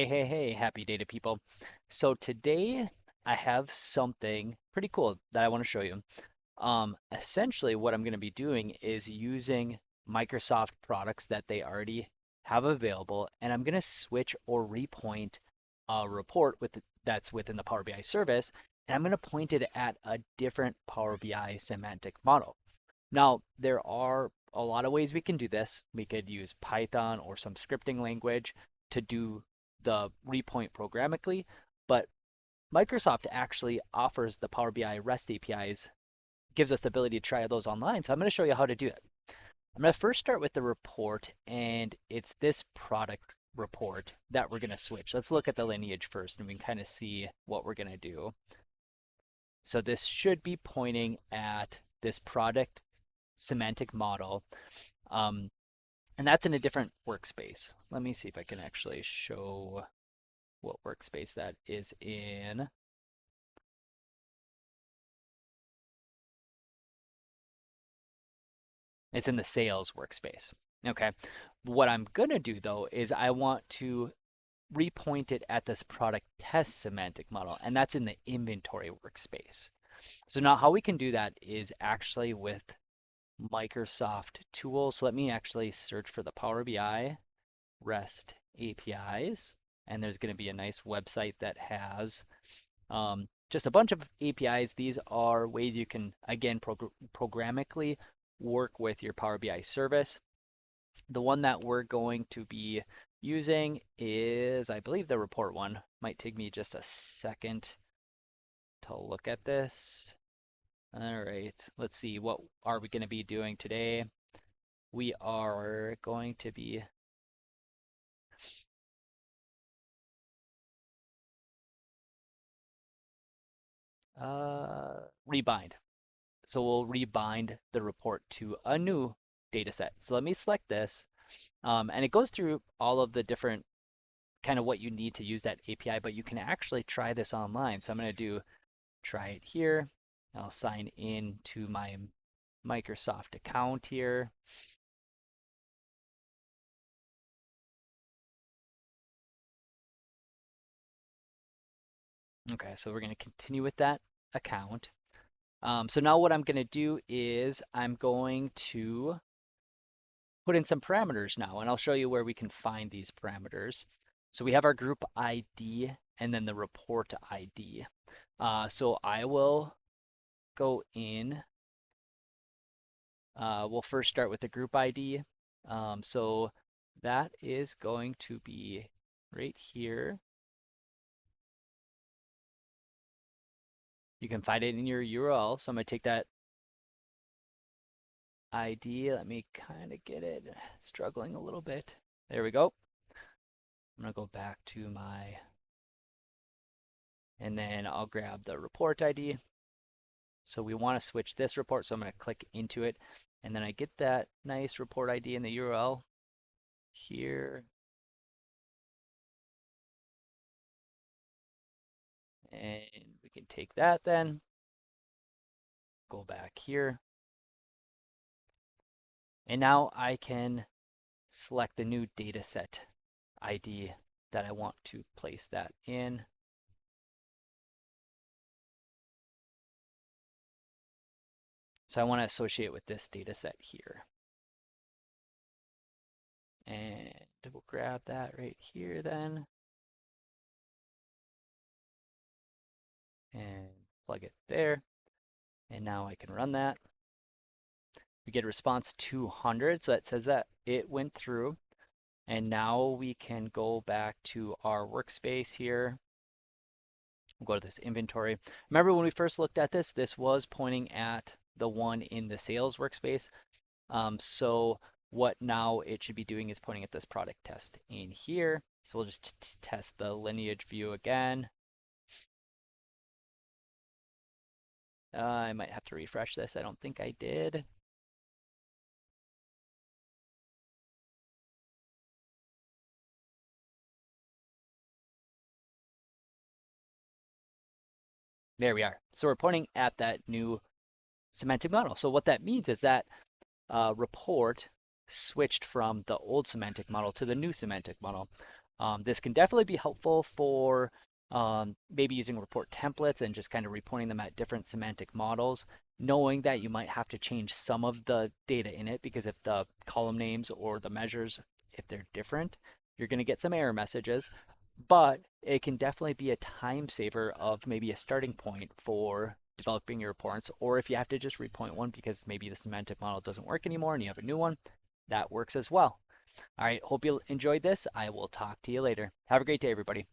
Hey, happy data people. So today I have something pretty cool that I want to show you. Essentially what I'm going to be doing is using Microsoft products that they already have available, and I'm going to switch or repoint a report that's within the Power BI service, and I'm going to point it at a different Power BI semantic model. Now, there are a lot of ways we can do this. We could use Python or some scripting language to do the repoint programmatically, but Microsoft actually offers the Power BI REST APIs, gives us the ability to try those online. So I'm going to show you how to do it. I'm going to first start with the report, and it's this product report that we're going to switch. Let's look at the lineage first, and we can kind of see what we're going to do. So this should be pointing at this product semantic model. Um, and that's in a different workspace. Let me see if I can actually show what workspace that is in. It's in the sales workspace. Okay. What I'm going to do though is I want to repoint it at this product test semantic model, and that's in the inventory workspace. So now how we can do that is actually with Microsoft tools. So let me actually search for the Power BI REST APIs, and there's going to be a nice website that has just a bunch of APIs. These are ways you can, again, programmatically work with your Power BI service. The one that we're going to be using is, I believe, the report one. Might take me just a second to look at this. All right, let's see, what are we going to be doing today? We are going to be rebind. So we'll rebind the report to a new data set. So let me select this. And it goes through all of the different kind of what you need to use that API, but you can actually try this online. So I'm going to do try it here. I'll sign in to my Microsoft account here. Okay, so we're going to continue with that account. So now what I'm going to do is I'm going to put in some parameters now, and I'll show you where we can find these parameters. So we have our group ID and then the report ID. So I will go in. We'll first start with the group ID. So that is going to be right here. You can find it in your URL. So I'm going to take that ID. Let me kind of get it. Struggling a little bit. There we go. I'm going to go back to my, and then I'll grab the report ID. So we want to switch this report. So I'm going to click into it. And then I get that nice report ID in the URL here. And we can take that then, go back here. And now I can select the new dataset ID that I want to place that in. So I want to associate with this dataset here. And we'll grab that right here then. And plug it there. And now I can run that. We get a response 200, so that says that it went through. And now we can go back to our workspace here. We'll go to this inventory. Remember when we first looked at this, this was pointing at the one in the sales workspace. So what now it should be doing is pointing at this product test in here. So we'll just test the lineage view again. I might have to refresh this. I don't think I did. There we are. So we're pointing at that new semantic model. So what that means is that report switched from the old semantic model to the new semantic model. This can definitely be helpful for maybe using report templates and just kind of reporting them at different semantic models, knowing that you might have to change some of the data in it because if the column names or the measures, if they're different, you're going to get some error messages. But it can definitely be a time saver of maybe a starting point for developing your reports, or if you have to just repoint one because maybe the semantic model doesn't work anymore and you have a new one, that works as well. All right, hope you enjoyed this. I will talk to you later. Have a great day, everybody.